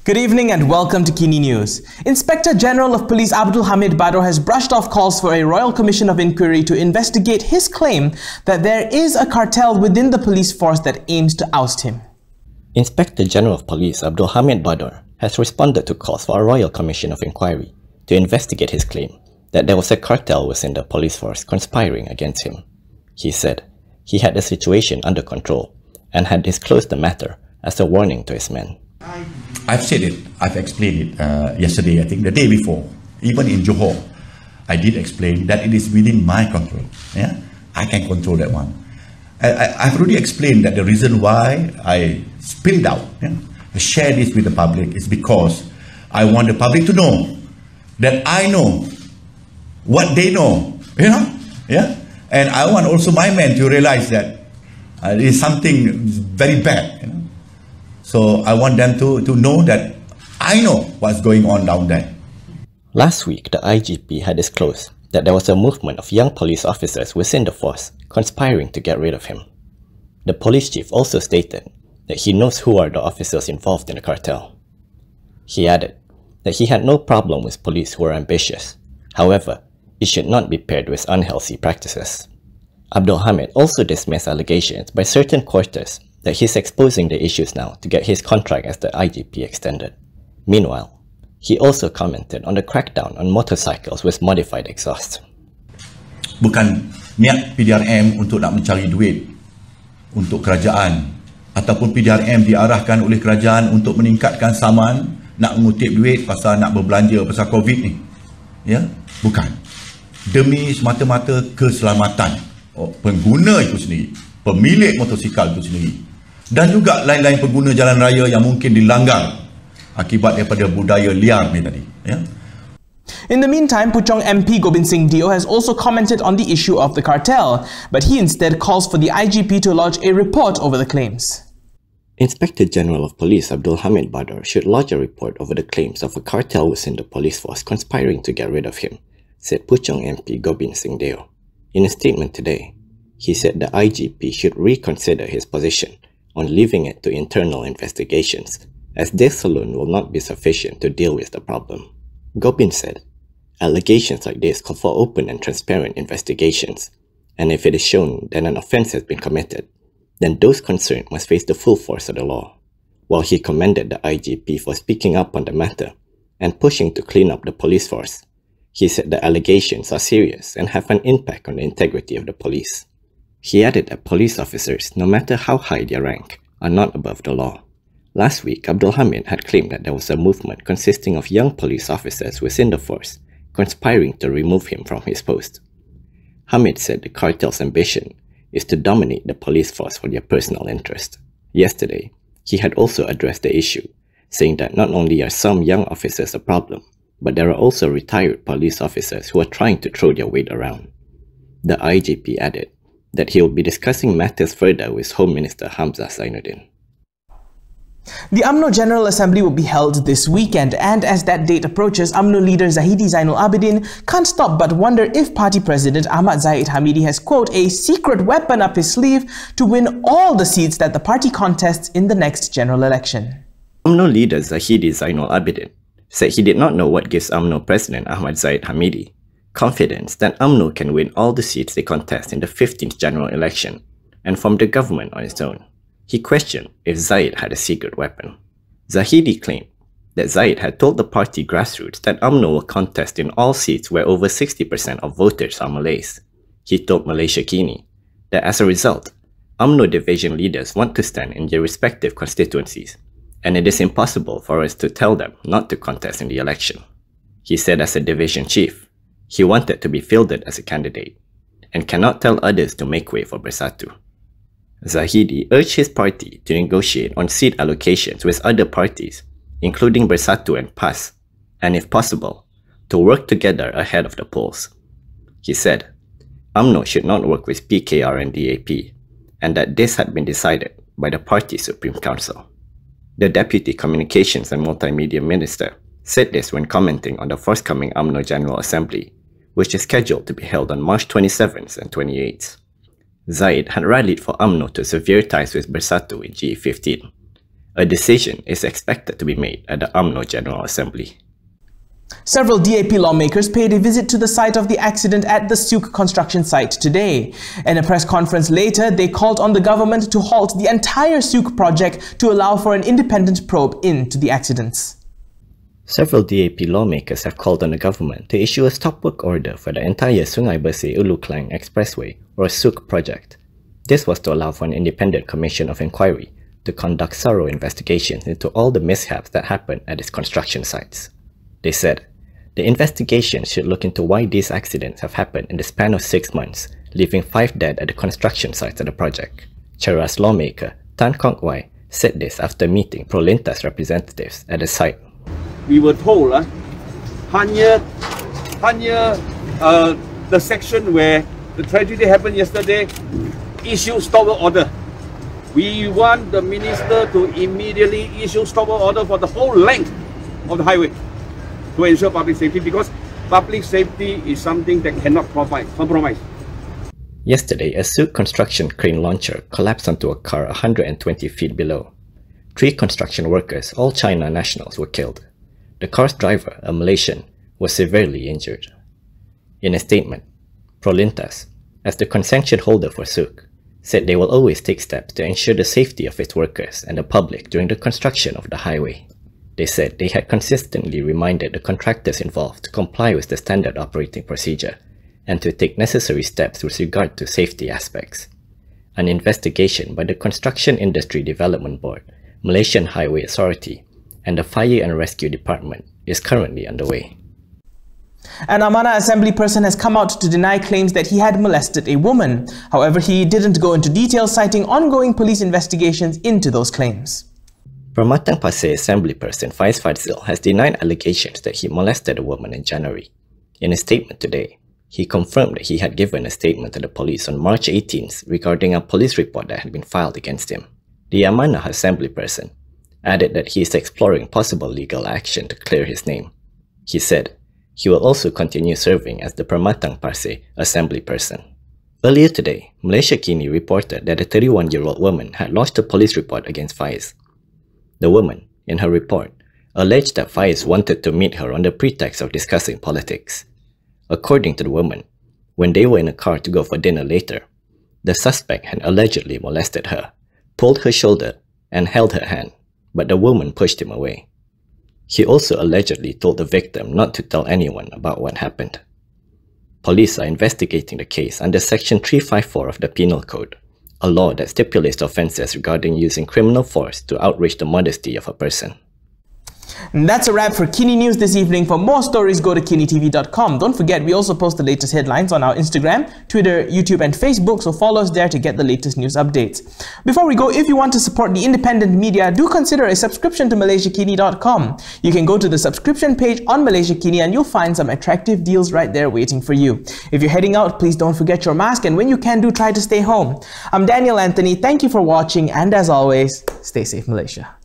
Good evening and welcome to Kini News. Inspector General of Police Abdul Hamid Bador has brushed off calls for a Royal Commission of Inquiry to investigate his claim that there is a cartel within the police force that aims to oust him. Inspector General of Police Abdul Hamid Bador has responded to calls for a Royal Commission of Inquiry to investigate his claim that there was a cartel within the police force conspiring against him. He said he had the situation under control and had disclosed the matter as a warning to his men. I've said it, I've explained it yesterday, I think the day before, even in Johor, I did explain that it is within my control. Yeah, I can control that one. I've already explained that the reason why I spilled out, I share this with the public is because I want the public to know that I know what they know, and I want also my men to realize that it is something very bad, So I want them to know that I know what's going on down there. Last week, the IGP had disclosed that there was a movement of young police officers within the force conspiring to get rid of him. The police chief also stated that he knows who are the officers involved in the cartel. He added that he had no problem with police who are ambitious. However, it should not be paired with unhealthy practices. Abdul Hamid also dismissed allegations by certain quarters that he's exposing the issues now to get his contract as the IGP extended. Meanwhile, he also commented on the crackdown on motorcycles with modified exhaust. Bukan niat PDRM untuk nak mencari duit untuk kerajaan ataupun PDRM diarahkan oleh kerajaan untuk meningkatkan saman, nak mengutip duit pasal nak berbelanja pasal COVID ni. Ya, bukan. Demi semata-mata keselamatan pengguna itu sendiri, pemilik motosikal itu sendiri, dan juga lain-lain pengguna jalan raya yang mungkin dilanggar akibat daripada budaya liar ni tadi. In the meantime, Puchong MP Gobindsingh has also commented on the issue of the cartel, but he instead calls for the IGP to lodge a report over the claims. Inspector General of Police Abdul Hamid Bador should lodge a report over the claims of a cartel within the police force conspiring to get rid of him, said Puchong MP Gobindsingh. In a statement today, he said the IGP should reconsider his position on leaving it to internal investigations, as this alone will not be sufficient to deal with the problem. Gobin said, allegations like this call for open and transparent investigations, and if it is shown that an offence has been committed, then those concerned must face the full force of the law. While he commended the IGP for speaking up on the matter and pushing to clean up the police force, he said the allegations are serious and have an impact on the integrity of the police. He added that police officers, no matter how high their rank, are not above the law. Last week, Abdul Hamid had claimed that there was a movement consisting of young police officers within the force conspiring to remove him from his post. Hamid said the cartel's ambition is to dominate the police force for their personal interest. Yesterday, he had also addressed the issue, saying that not only are some young officers a problem, but there are also retired police officers who are trying to throw their weight around. The IGP added that he will be discussing matters further with Home Minister Hamzah Zainuddin. The Umno General Assembly will be held this weekend, and as that date approaches, Umno leader Zahidi Zainul Abidin can't stop but wonder if party president Ahmad Zahid Hamidi has, quote, a secret weapon up his sleeve to win all the seats that the party contests in the next general election. Umno leader Zahidi Zainul Abidin said he did not know what gives Umno President Ahmad Zahid Hamidi confidence that Umno can win all the seats they contest in the 15th general election and form the government on its own. He questioned if Zahid had a secret weapon. Zahidi claimed that Zahid had told the party grassroots that Umno will contest in all seats where over 60% of voters are Malays. He told Malaysia Kini that as a result, Umno division leaders want to stand in their respective constituencies, and it is impossible for us to tell them not to contest in the election. He said as a division chief, he wanted to be fielded as a candidate, and cannot tell others to make way for Bersatu. Zahidi urged his party to negotiate on seat allocations with other parties, including Bersatu and PAS, and if possible, to work together ahead of the polls. He said, Umno should not work with PKR and DAP, and that this had been decided by the party Supreme Council. The Deputy Communications and Multimedia Minister said this when commenting on the forthcoming Umno General Assembly, which is scheduled to be held on March 27th and 28th. Zahid had rallied for Umno to sever ties with Bersatu in G15. A decision is expected to be made at the Umno General Assembly. Several DAP lawmakers paid a visit to the site of the accident at the Souk construction site today. In a press conference later, they called on the government to halt the entire Souk project to allow for an independent probe into the accidents. Several DAP lawmakers have called on the government to issue a stop work order for the entire Sungai Bersih Ulu Klang Expressway or Souk project. This was to allow for an independent commission of inquiry to conduct thorough investigations into all the mishaps that happened at its construction sites. They said, the investigation should look into why these accidents have happened in the span of 6 months, leaving 5 dead at the construction sites of the project. Cheras lawmaker Tan Kong Wai said this after meeting Prolintas representatives at the site. We were told, hanya the section where the tragedy happened yesterday, issue stop work order. We want the minister to immediately issue stop work order for the whole length of the highway to ensure public safety, because public safety is something that cannot compromise. Yesterday, a Souk construction crane launcher collapsed onto a car 120 feet below. 3 construction workers, all China nationals, were killed. The car's driver, a Malaysian, was severely injured. In a statement, Prolintas, as the concession holder for Souk, said they will always take steps to ensure the safety of its workers and the public during the construction of the highway. They said they had consistently reminded the contractors involved to comply with the standard operating procedure and to take necessary steps with regard to safety aspects. An investigation by the Construction Industry Development Board, Malaysian Highway Authority, and the Fire and Rescue Department is currently underway. An Amanah assemblyperson has come out to deny claims that he had molested a woman. However, he didn't go into detail, citing ongoing police investigations into those claims. Permatang Pasir assemblyperson Faiz Fadzil has denied allegations that he molested a woman in January. In a statement today, he confirmed that he had given a statement to the police on March 18th regarding a police report that had been filed against him. The Amanah assemblyperson added that he is exploring possible legal action to clear his name. He said he will also continue serving as the Permatang Pasir assemblyperson. Earlier today, Malaysia Kini reported that a 31-year-old woman had lodged a police report against Faiz. The woman, in her report, alleged that Faiz wanted to meet her on the pretext of discussing politics. According to the woman, when they were in a car to go for dinner later, the suspect had allegedly molested her, pulled her shoulder, and held her hand, but the woman pushed him away. He also allegedly told the victim not to tell anyone about what happened. Police are investigating the case under Section 354 of the Penal Code, a law that stipulates offences regarding using criminal force to outrage the modesty of a person. And that's a wrap for Kini News this evening. For more stories, go to kinitv.com. Don't forget, we also post the latest headlines on our Instagram, Twitter, YouTube and Facebook, so follow us there to get the latest news updates. Before we go, if you want to support the independent media, do consider a subscription to MalaysiaKini.com. You can go to the subscription page on Malaysia Kini and you'll find some attractive deals right there waiting for you. If you're heading out, please don't forget your mask, and when you can, do try to stay home. I'm Daniel Anthony, thank you for watching, and as always, stay safe Malaysia.